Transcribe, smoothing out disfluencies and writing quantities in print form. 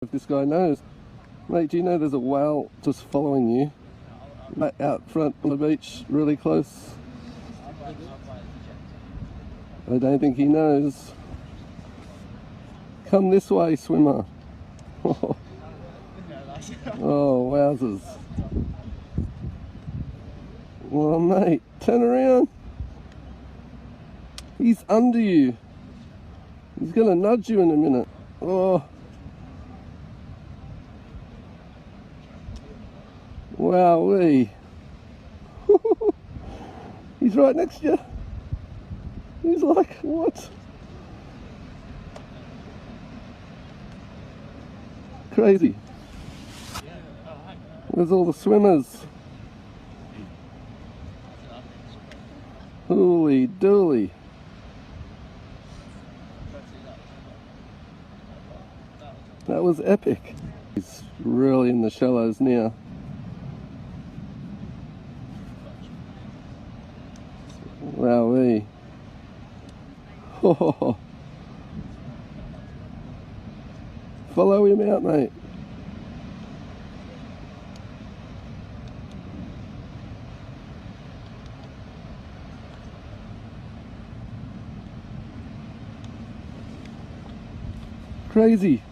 If this guy knows. Mate, do you know there's a whale just following you right out front on the beach, really close? I don't think he knows. Come this way, swimmer. Oh, wowzers. Well, mate, turn around. He's under you. He's gonna nudge you in a minute. Oh. Wowee. He's right next to you. He's like, what? Crazy. Where's all the swimmers? Holy dooly. That was epic. He's really in the shallows now. Wowee. Oh. Follow him out, mate. Crazy.